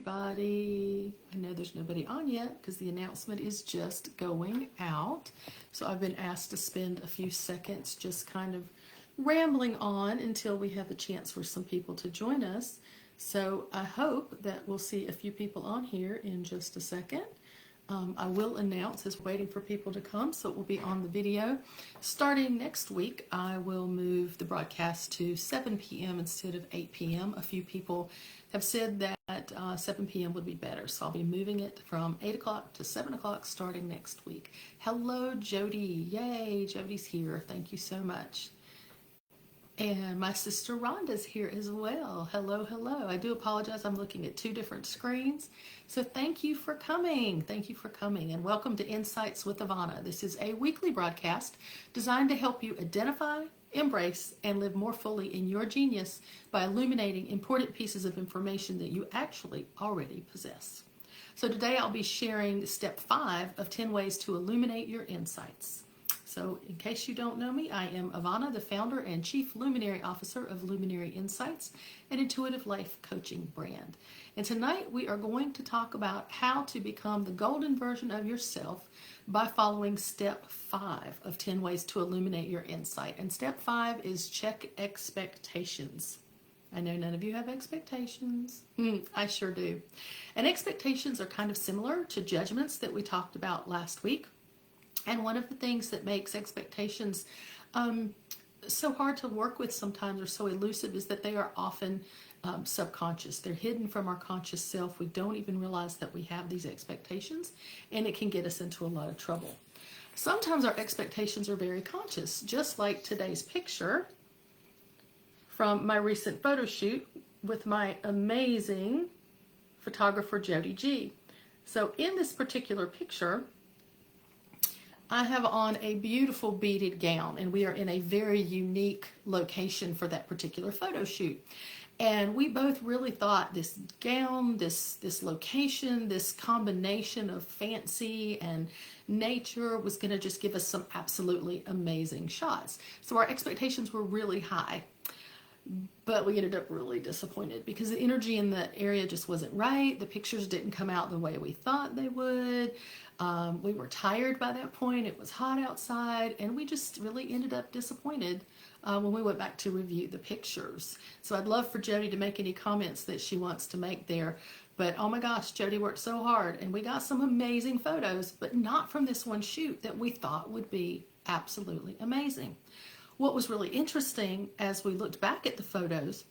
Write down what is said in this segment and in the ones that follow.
everybody. I know there's nobody on yet because the announcement is just going out. So I've been asked to spend a few seconds just kind of rambling on until we have a chance for some people to join us. So I hope that we'll see a few people on here in just a second. I will announce as waiting for people to come, so it will be on the video. Starting next week, I will move the broadcast to 7 p.m. instead of 8 p.m. A few people have said that 7 p.m. would be better, so I'll be moving it from 8 o'clock to 7 o'clock starting next week. Hello, Jody. Yay, Jody's here. Thank you so much. And my sister Rhonda's here as well. Hello, hello. I do apologize. I'm looking at two different screens. So thank you for coming. Thank you for coming. And welcome to Insights with Ivanna. This is a weekly broadcast designed to help you identify, embrace, and live more fully in your genius by illuminating important pieces of information that you actually already possess. So today I'll be sharing step 5 of 10 ways to illuminate your insights. So in case you don't know me, I am Ivanna, the founder and chief luminary officer of Illuminate Your Insights, an intuitive life coaching brand. And tonight we are going to talk about how to become the golden version of yourself by following step 5 of 10 ways to illuminate your insight. And step 5 is check expectations. I know none of you have expectations. I sure do. And expectations are kind of similar to judgments that we talked about last week. And one of the things that makes expectations so hard to work with sometimes, or so elusive, is that they are often subconscious. They're hidden from our conscious self. We don't even realize that we have these expectations, and it can get us into a lot of trouble. Sometimes our expectations are very conscious, just like today's picture from my recent photo shoot with my amazing photographer, Jody G. So in this particular picture, I have on a beautiful beaded gown, and we are in a very unique location for that particular photo shoot. And we both really thought this gown, this location, this combination of fancy and nature was going to just give us some absolutely amazing shots. So our expectations were really high. But we ended up really disappointed because the energy in the area just wasn't right. The pictures didn't come out the way we thought they would. We were tired by that point. It was hot outside, and we just really ended up disappointed when we went back to review the pictures. So I'd love for Jody to make any comments that she wants to make there. But oh my gosh, Jody worked so hard, and we got some amazing photos, but not from this one shoot that we thought would be absolutely amazing. What was really interesting as we looked back at the photos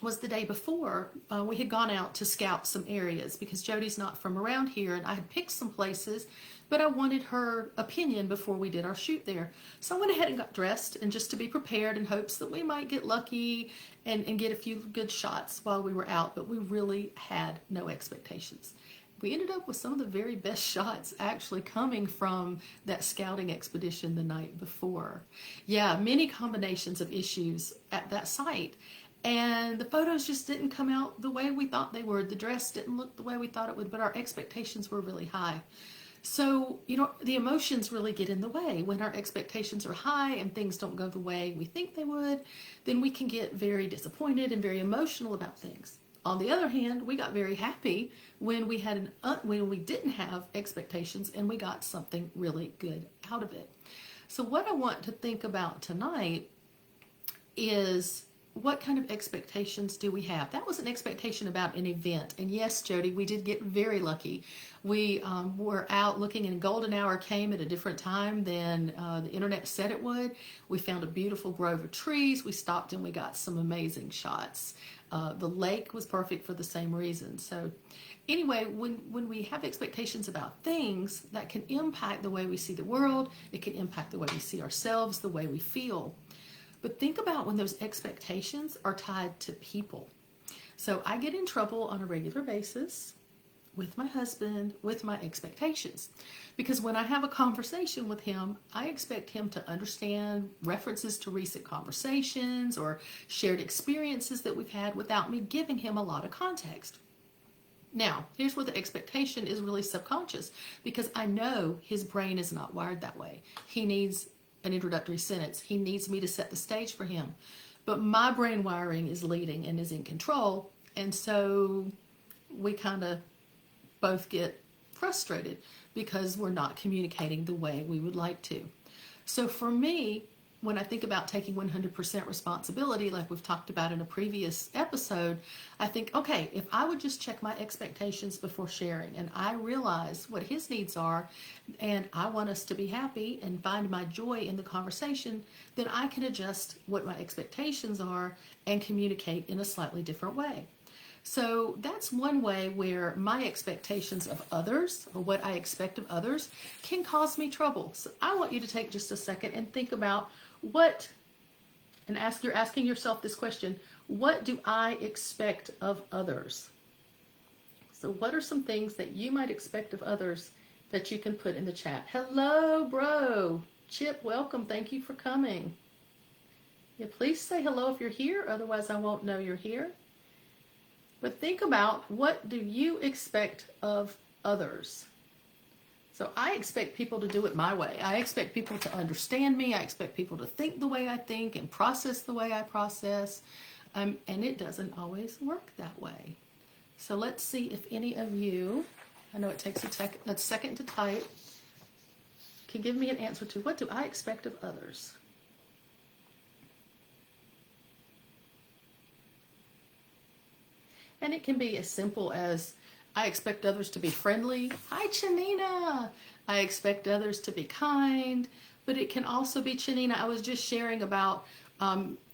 was the day before we had gone out to scout some areas because Jody's not from around here, and I had picked some places, but I wanted her opinion before we did our shoot there. So I went ahead and got dressed, and just to be prepared in hopes that we might get lucky and get a few good shots while we were out, but we really had no expectations. We ended up with some of the very best shots actually coming from that scouting expedition the night before. Yeah, many combinations of issues at that site. And the photos just didn't come out the way we thought they would. The dress didn't look the way we thought it would, but our expectations were really high. So, you know, the emotions really get in the way. When our expectations are high and things don't go the way we think they would, then we can get very disappointed and very emotional about things. On the other hand, we got very happy when we had when we didn't have expectations and we got something really good out of it. So what I want to think about tonight is, what kind of expectations do we have? That was an expectation about an event. And yes, Jody, we did get very lucky. We were out looking, and golden hour came at a different time than the internet said it would. We found a beautiful grove of trees. We stopped and we got some amazing shots. The lake was perfect for the same reason. So anyway, when we have expectations about things, that can impact the way we see the world. It can impact the way we see ourselves, the way we feel. But think about when those expectations are tied to people. So I get in trouble on a regular basis with my husband, with my expectations. Because when I have a conversation with him, I expect him to understand references to recent conversations or shared experiences that we've had without me giving him a lot of context. Now, here's where the expectation is really subconscious, because I know his brain is not wired that way. He needs an introductory sentence. He needs me to set the stage for him. But my brain wiring is leading and is in control. And so we kind of both get frustrated because we're not communicating the way we would like to. So for me, when I think about taking 100% responsibility, like we've talked about in a previous episode, I think, okay, if I would just check my expectations before sharing and I realize what his needs are and I want us to be happy and find my joy in the conversation, then I can adjust what my expectations are and communicate in a slightly different way. So that's one way where my expectations of others, or what I expect of others, can cause me trouble. So I want you to take just a second and think about you're asking yourself this question: what do I expect of others? So what are some things that you might expect of others that you can put in the chat? Hello, bro. Chip, welcome. Thank you for coming. Yeah, please say hello if you're here, otherwise I won't know you're here. But think about, what do you expect of others? So I expect people to do it my way. I expect people to understand me. I expect people to think the way I think and process the way I process. And it doesn't always work that way. So let's see if any of you, I know it takes a second to type, can give me an answer to, what do I expect of others? And it can be as simple as, I expect others to be friendly. Hi, Chanina. I expect others to be kind. But it can also be, Chanina, I was just sharing about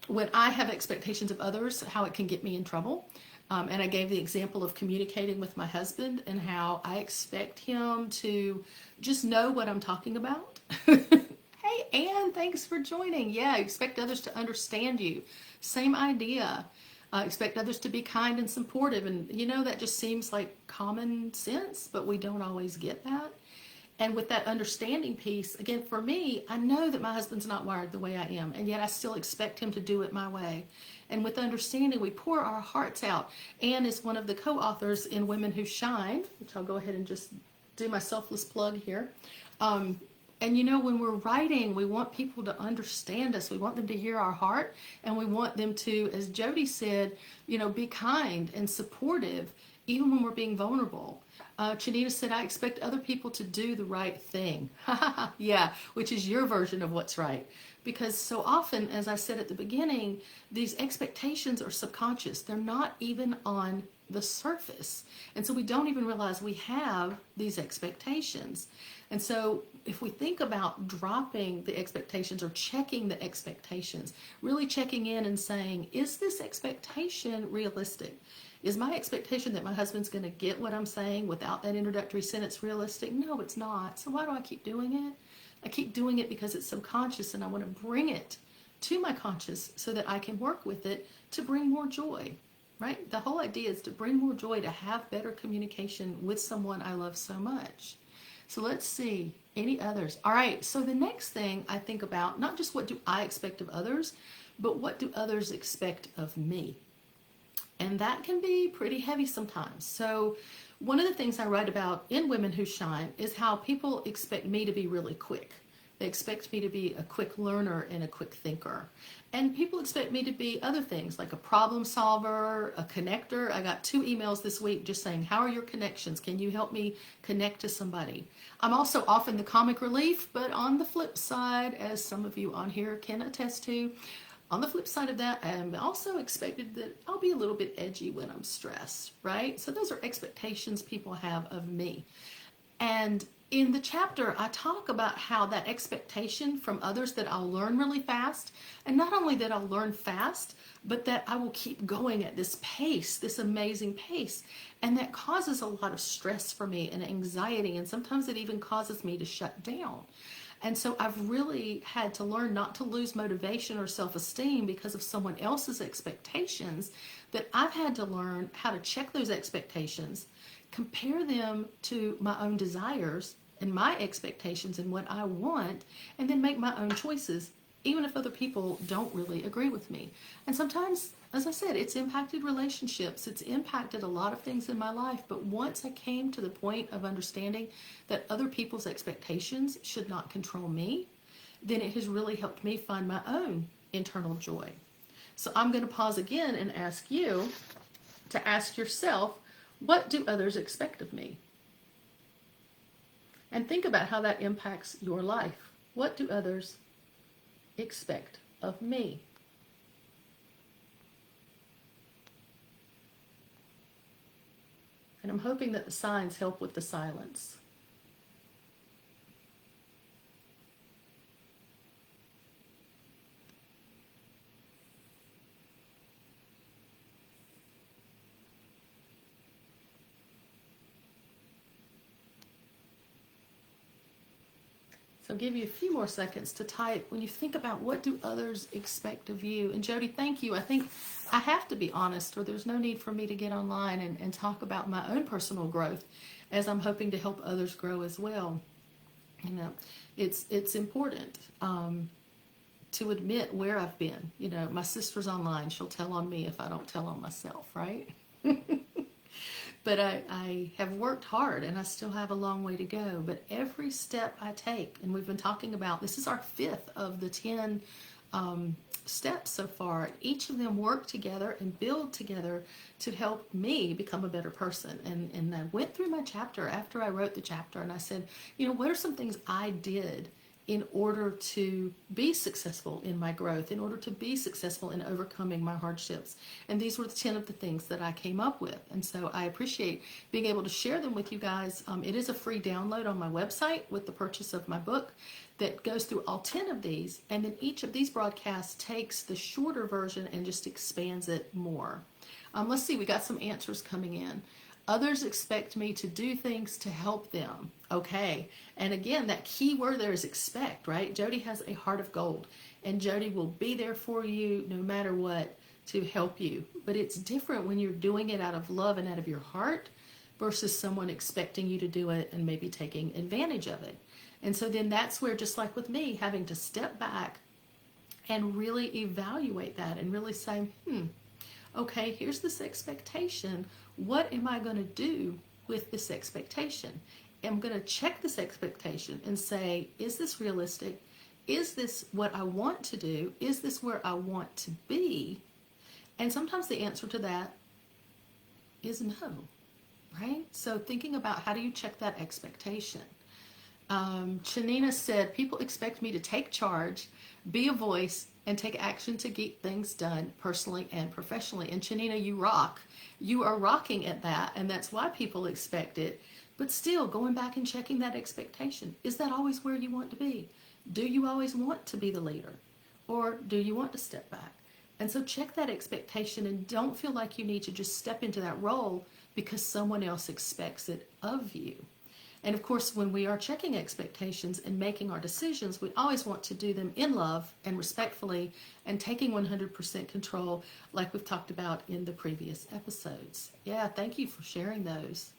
when I have expectations of others, how it can get me in trouble. And I gave the example of communicating with my husband and how I expect him to just know what I'm talking about. Hey, Anne, thanks for joining. Yeah, I expect others to understand you. Same idea. Expect others to be kind and supportive. And, that just seems like common sense, but we don't always get that. And with that understanding piece, again, for me, I know that my husband's not wired the way I am, and yet I still expect him to do it my way. And with understanding, we pour our hearts out. Anne is one of the co-authors in Women Who Shine, which I'll go ahead and just do my selfless plug here. And when we're writing, we want people to understand us. We want them to hear our heart, and we want them to, as Jody said, be kind and supportive, even when we're being vulnerable. Chanita said, I expect other people to do the right thing. Yeah, which is your version of what's right. Because so often, as I said at the beginning, these expectations are subconscious. They're not even on the surface. And so we don't even realize we have these expectations. And so if we think about dropping the expectations or checking the expectations, really checking in and saying, is this expectation realistic? Is my expectation that my husband's going to get what I'm saying without that introductory sentence realistic? No, it's not. So why do I keep doing it? I keep doing it because it's subconscious, and I want to bring it to my conscious so that I can work with it to bring more joy, right? The whole idea is to bring more joy, to have better communication with someone I love so much. So let's see, any others? All right, so the next thing I think about, not just what do I expect of others, but what do others expect of me? And that can be pretty heavy sometimes. So one of the things I write about in Women Who Shine is how people expect me to be really quick. They expect me to be a quick learner and a quick thinker. And people expect me to be other things, like a problem solver, a connector. I got 2 emails this week just saying, how are your connections? Can you help me connect to somebody? I'm also often the comic relief, but on the flip side, as some of you on here can attest to, on the flip side of that, I'm also expected that I'll be a little bit edgy when I'm stressed, right? So those are expectations people have of me. And in the chapter, I talk about how that expectation from others that I'll learn really fast, and not only that I'll learn fast, but that I will keep going at this pace, this amazing pace. And that causes a lot of stress for me and anxiety, and sometimes it even causes me to shut down. And so I've really had to learn not to lose motivation or self-esteem because of someone else's expectations, that I've had to learn how to check those expectations, compare them to my own desires and my expectations and what I want, and then make my own choices, even if other people don't really agree with me. And sometimes, as I said, it's impacted relationships. It's impacted a lot of things in my life. But once I came to the point of understanding that other people's expectations should not control me, then it has really helped me find my own internal joy. So I'm going to pause again and ask you to ask yourself, What do others expect of me? And think about how that impacts your life. What do others expect of me? And I'm hoping that the signs help with the silence. So I'll give you a few more seconds to type when you think about what do others expect of you. And Jody, thank you. I think I have to be honest, or there's no need for me to get online and talk about my own personal growth, as I'm hoping to help others grow as well. You know, it's important to admit where I've been. You know, my sister's online. She'll tell on me if I don't tell on myself, right? But I have worked hard and I still have a long way to go. But every step I take, and we've been talking about, this is our 5th of the 10 steps so far. Each of them work together and build together to help me become a better person. And I went through my chapter after I wrote the chapter and I said, you know, what are some things I did in order to be successful in my growth, in order to be successful in overcoming my hardships. And these were the 10 of the things that I came up with. And so I appreciate being able to share them with you guys. It is a free download on my website with the purchase of my book that goes through all 10 of these. And then each of these broadcasts takes the shorter version and just expands it more. Let's see, we got some answers coming in. Others expect me to do things to help them. Okay. And again, that key word there is expect, right? Jody has a heart of gold, and Jody will be there for you no matter what to help you. But it's different when you're doing it out of love and out of your heart versus someone expecting you to do it and maybe taking advantage of it. And so then that's where, just like with me, having to step back and really evaluate that and really say, okay, here's this expectation. What am I going to do with this expectation? I'm going to check this expectation and say, is this realistic? Is this what I want to do? Is this where I want to be? And sometimes the answer to that is no, right? So thinking about how do you check that expectation? Chanina said, people expect me to take charge, be a voice, and take action to get things done personally and professionally. And Chanina, you rock. You are rocking at that, and that's why people expect it. But still, going back and checking that expectation. Is that always where you want to be? Do you always want to be the leader? Or do you want to step back? And so check that expectation and don't feel like you need to just step into that role because someone else expects it of you. And of course, when we are checking expectations and making our decisions, we always want to do them in love and respectfully and taking 100% control, like we've talked about in the previous episodes. Yeah, thank you for sharing those.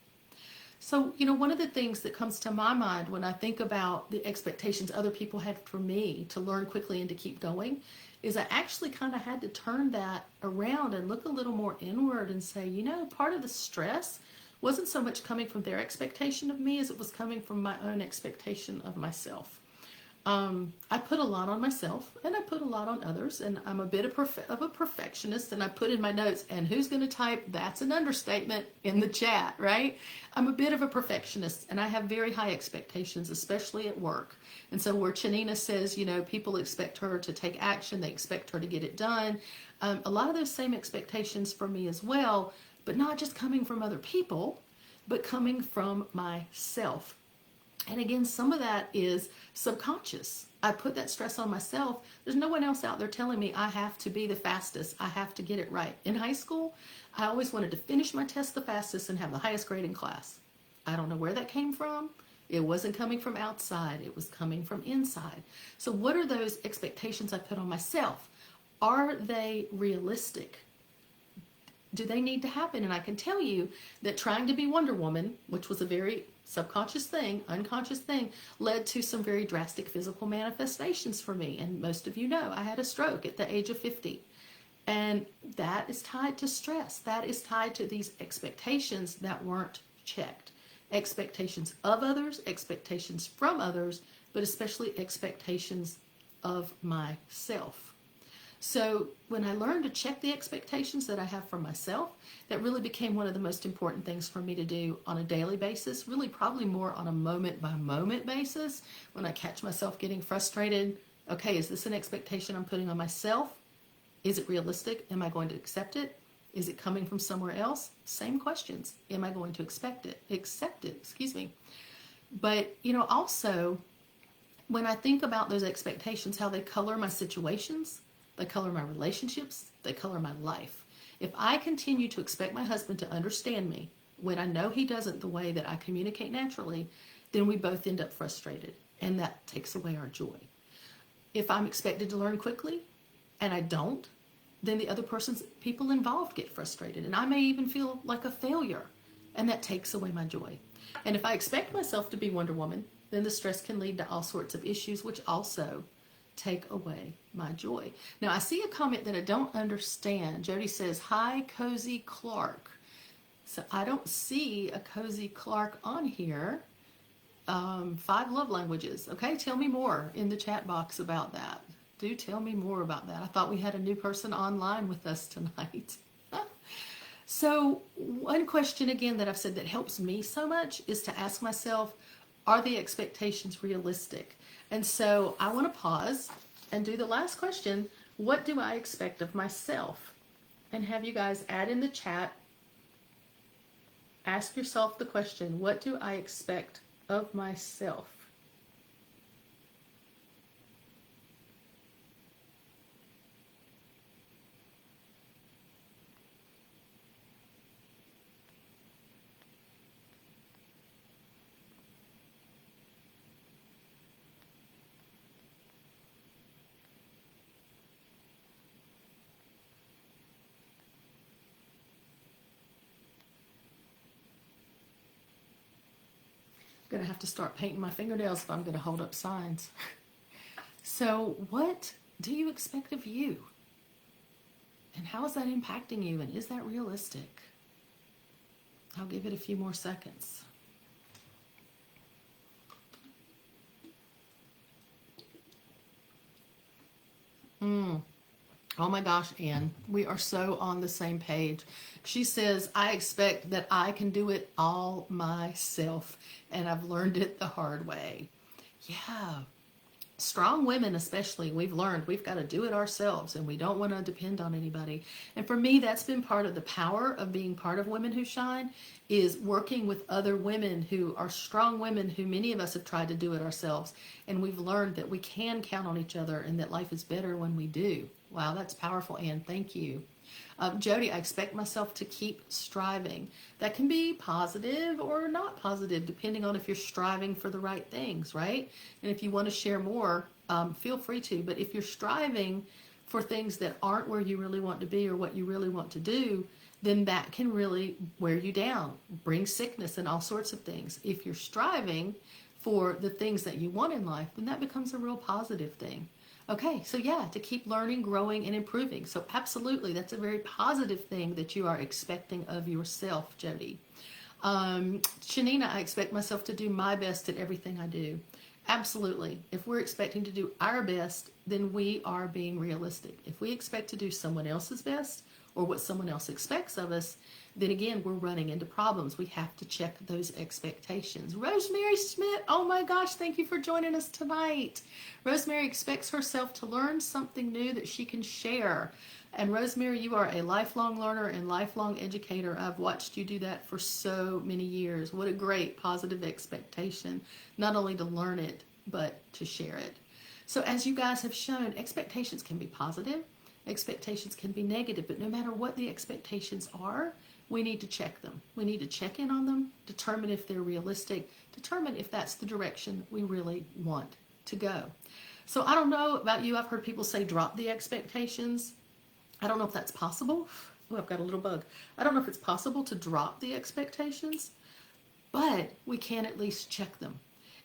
So, you know, one of the things that comes to my mind when I think about the expectations other people had for me to learn quickly and to keep going is I actually kind of had to turn that around and look a little more inward and say, you know, part of the stress wasn't so much coming from their expectation of me as it was coming from my own expectation of myself. I put a lot on myself and I put a lot on others, and I'm a bit of a perfectionist, and I put in my notes, and who's going to type that's an understatement in the chat, right? I'm a bit of a perfectionist and I have very high expectations, especially at work. And so where Chanina says, you know, people expect her to take action, they expect her to get it done. A lot of those same expectations for me as well, but not just coming from other people, but coming from myself. And again, some of that is subconscious. I put that stress on myself. There's no one else out there telling me I have to be the fastest. I have to get it right. In high school, I always wanted to finish my test the fastest and have the highest grade in class. I don't know where that came from. It wasn't coming from outside. It was coming from inside. So what are those expectations I put on myself? Are they realistic? Do they need to happen? And I can tell you that trying to be Wonder Woman, which was a very subconscious thing, unconscious thing, led to some very drastic physical manifestations for me. And most of you know I had a stroke at the age of 50. And that is tied to stress. That is tied to these expectations that weren't checked. Expectations of others, expectations from others, but especially expectations of myself. So when I learned to check the expectations that I have for myself, that really became one of the most important things for me to do on a daily basis, really probably more on a moment by moment basis. When I catch myself getting frustrated, okay, is this an expectation I'm putting on myself? Is it realistic? Am I going to accept it? Is it coming from somewhere else? Same questions. Am I going to accept it? Excuse me. But, also when I think about those expectations, how they color my situations, they color my relationships, they color my life. If I continue to expect my husband to understand me when I know he doesn't the way that I communicate naturally, then we both end up frustrated, and that takes away our joy. If I'm expected to learn quickly and I don't, then the other people involved get frustrated, and I may even feel like a failure, and that takes away my joy. And if I expect myself to be Wonder Woman, then the stress can lead to all sorts of issues, which also take away my joy. Now, I see a comment that I don't understand. Jody says, hi, Cozy Clark. So I don't see a Cozy Clark on here. 5 love languages. Okay, tell me more in the chat box about that. Do tell me more about that. I thought we had a new person online with us tonight. So one question again that I've said that helps me so much is to ask myself, are the expectations realistic? And so I want to pause and do the last question. What do I expect of myself? And have you guys add in the chat, ask yourself the question, what do I expect of myself? I'm going to have to start painting my fingernails if I'm going to hold up signs. So what do you expect of you? And how is that impacting you? And is that realistic? I'll give it a few more seconds. Oh my gosh, Anne, we are so on the same page. She says, I expect that I can do it all myself, and I've learned it the hard way. Yeah. Strong women especially, we've learned we've got to do it ourselves, and we don't want to depend on anybody. And for me, that's been part of the power of being part of Women Who Shine, is working with other women who are strong women, who many of us have tried to do it ourselves, and we've learned that we can count on each other and that life is better when we do. Wow, that's powerful, Anne. Thank you. Jody, I expect myself to keep striving. That can be positive or not positive, depending on if you're striving for the right things, right? And if you want to share more, feel free to. But if you're striving for things that aren't where you really want to be or what you really want to do, then that can really wear you down, bring sickness and all sorts of things. If you're striving for the things that you want in life, then that becomes a real positive thing. Okay, so yeah, to keep learning, growing, and improving. So absolutely, that's a very positive thing that you are expecting of yourself, Jody. Shanina, I expect myself to do my best at everything I do. Absolutely. If we're expecting to do our best, then we are being realistic. If we expect to do someone else's best or what someone else expects of us, then again, we're running into problems. We have to check those expectations. Rosemary Schmidt, oh my gosh, thank you for joining us tonight. Rosemary expects herself to learn something new that she can share. And Rosemary, you are a lifelong learner and lifelong educator. I've watched you do that for so many years. What a great positive expectation, not only to learn it, but to share it. So as you guys have shown, expectations can be positive, expectations can be negative, but no matter what the expectations are, we need to check them. We need to check in on them, determine if they're realistic, determine if that's the direction we really want to go. So I don't know about you. I've heard people say drop the expectations. I don't know if that's possible. Oh, I've got a little bug. I don't know if it's possible to drop the expectations, but we can at least check them.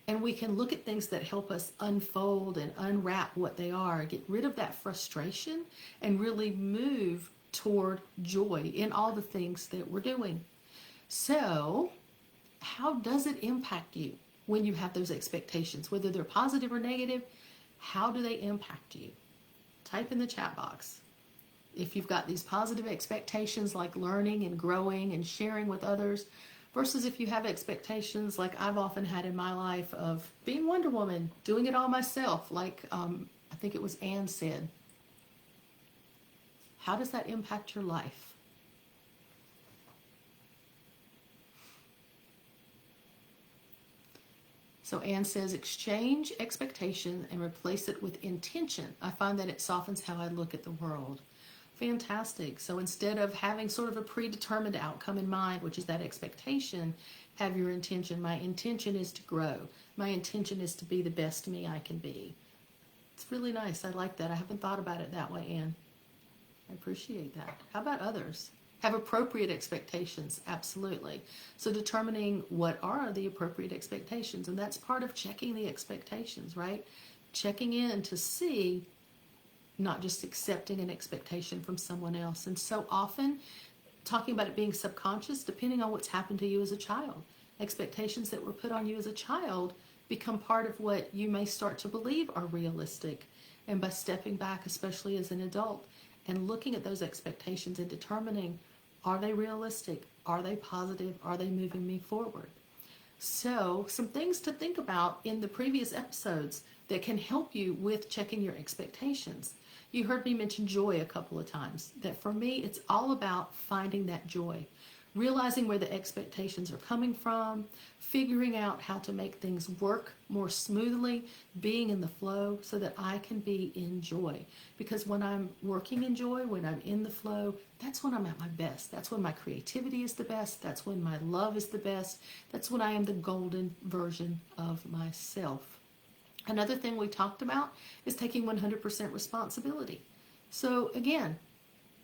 And we can look at things that help us unfold and unwrap what they are, get rid of that frustration, and really move toward joy in all the things that we're doing. So, how does it impact you when you have those expectations? Whether they're positive or negative, how do they impact you? Type in the chat box. If you've got these positive expectations like learning and growing and sharing with others, versus if you have expectations like I've often had in my life of being Wonder Woman, doing it all myself, like I think it was Anne said. How does that impact your life? So Anne says, exchange expectation and replace it with intention. I find that it softens how I look at the world. Fantastic. So instead of having sort of a predetermined outcome in mind, which is that expectation, have your intention. My intention is to grow. My intention is to be the best me I can be. It's really nice. I like that. I haven't thought about it that way, Anne. I appreciate that. How about others? Have appropriate expectations. Absolutely. So determining what are the appropriate expectations, and that's part of checking the expectations, right? Checking in to see, not just accepting an expectation from someone else. And so often, talking about it being subconscious, depending on what's happened to you as a child, expectations that were put on you as a child become part of what you may start to believe are realistic. And by stepping back, especially as an adult, and looking at those expectations and determining, are they realistic? Are they positive? Are they moving me forward? So some things to think about in the previous episodes that can help you with checking your expectations. You heard me mention joy a couple of times. That for me, it's all about finding that joy. Realizing where the expectations are coming from, figuring out how to make things work more smoothly, being in the flow so that I can be in joy. Because when I'm working in joy, when I'm in the flow, that's when I'm at my best. That's when my creativity is the best. That's when my love is the best. That's when I am the golden version of myself. Another thing we talked about is taking 100% responsibility. So again,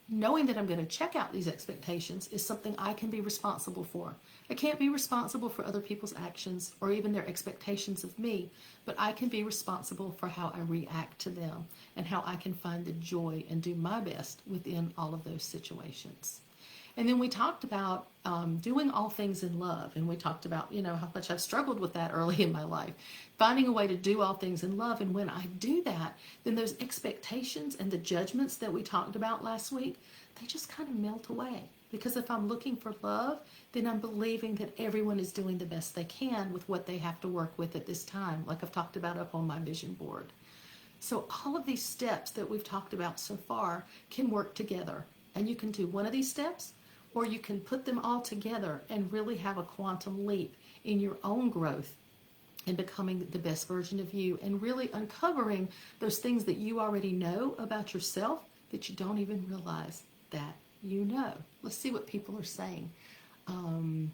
knowing that I'm going to check out these expectations is something I can be responsible for. I can't be responsible for other people's actions or even their expectations of me, but I can be responsible for how I react to them and how I can find the joy and do my best within all of those situations. And then we talked about doing all things in love. And we talked about, how much I've struggled with that early in my life. Finding a way to do all things in love. And when I do that, then those expectations and the judgments that we talked about last week, they just kind of melt away. Because if I'm looking for love, then I'm believing that everyone is doing the best they can with what they have to work with at this time, like I've talked about up on my vision board. So all of these steps that we've talked about so far can work together. And you can do one of these steps, or you can put them all together and really have a quantum leap in your own growth and becoming the best version of you and really uncovering those things that you already know about yourself that you don't even realize that you know. Let's see what people are saying. The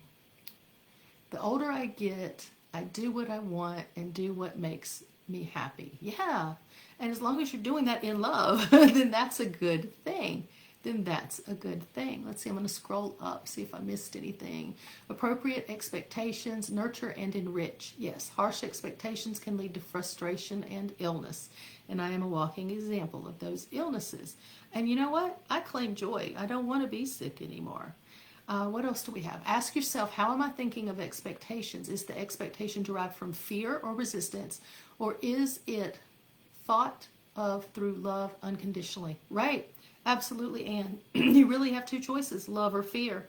older I get, I do what I want and do what makes me happy. Yeah. And as long as you're doing that in love, then that's a good thing. Let's see, I'm going to scroll up, see if I missed anything. Appropriate expectations, nurture and enrich. Yes, harsh expectations can lead to frustration and illness. And I am a walking example of those illnesses. And you know what? I claim joy. I don't want to be sick anymore. What else do we have? Ask yourself, how am I thinking of expectations? Is the expectation derived from fear or resistance? Or is it thought of through love unconditionally? Right. Absolutely, Anne. You really have two choices, love or fear.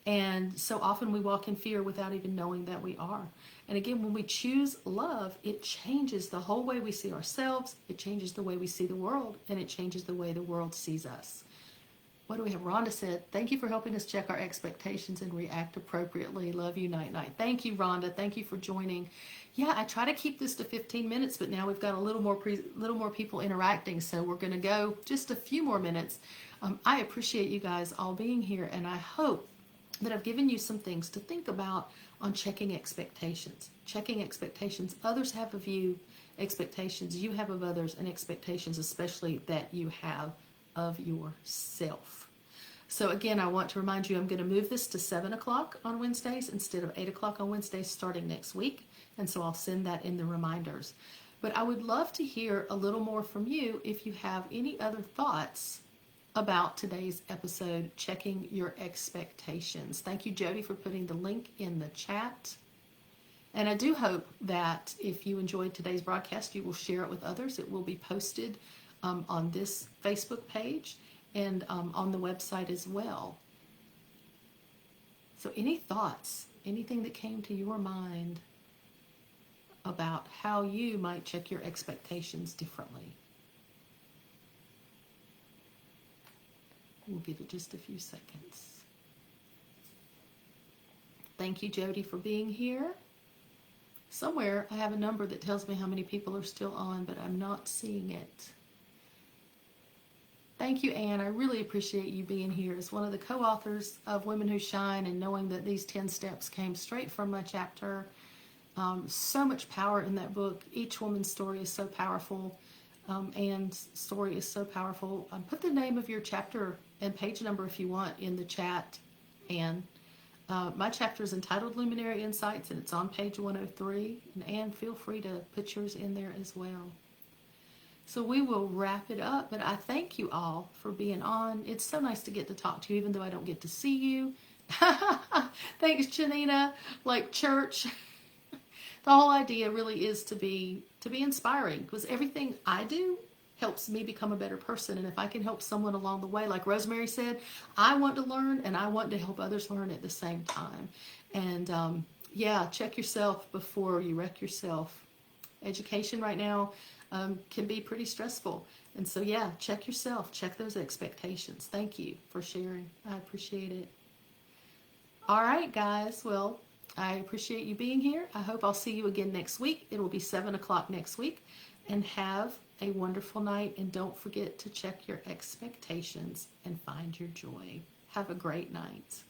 And so often we walk in fear without even knowing that we are. And again, when we choose love, it changes the whole way we see ourselves. It changes the way we see the world. And it changes the way the world sees us. What do we have? Rhonda said, thank you for helping us check our expectations and react appropriately. Love you, night, night. Thank you, Rhonda. Thank you for joining. Yeah, I try to keep this to 15 minutes, but now we've got a little more people interacting, so we're going to go just a few more minutes. I appreciate you guys all being here, and I hope that I've given you some things to think about on checking expectations. Checking expectations others have of you, expectations you have of others, and expectations especially that you have of yourself. So again, I want to remind you, I'm going to move this to 7 o'clock on Wednesdays instead of 8 o'clock on Wednesdays starting next week. And so I'll send that in the reminders. But I would love to hear a little more from you if you have any other thoughts about today's episode, checking your expectations. Thank you, Jody, for putting the link in the chat. And I do hope that if you enjoyed today's broadcast, you will share it with others. It will be posted on this Facebook page and on the website as well. So any thoughts, anything that came to your mind about how you might check your expectations differently? We'll give it just a few seconds. Thank you, Jody, for being here. Somewhere I have a number that tells me how many people are still on, but I'm not seeing it. Thank you, Anne. I really appreciate you being here as one of the co-authors of Women Who Shine, and knowing that these 10 steps came straight from my chapter. So much power in that book. Each woman's story is so powerful. Anne's story is so powerful. Put the name of your chapter and page number if you want in the chat, Anne. My chapter is entitled Illuminate Your Insights, and it's on page 103. And Anne, feel free to put yours in there as well. So we will wrap it up, but I thank you all for being on. It's so nice to get to talk to you, even though I don't get to see you. Thanks, Janina. Like church. The whole idea really is to be inspiring, because everything I do helps me become a better person. And if I can help someone along the way, like Rosemary said, I want to learn and I want to help others learn at the same time. And yeah, check yourself before you wreck yourself. Education right now can be pretty stressful. And so yeah, check yourself, check those expectations. Thank you for sharing. I appreciate it. All right, guys. Well, I appreciate you being here. I hope I'll see you again next week. It will be 7 o'clock next week. And have a wonderful night. And don't forget to check your expectations and find your joy. Have a great night.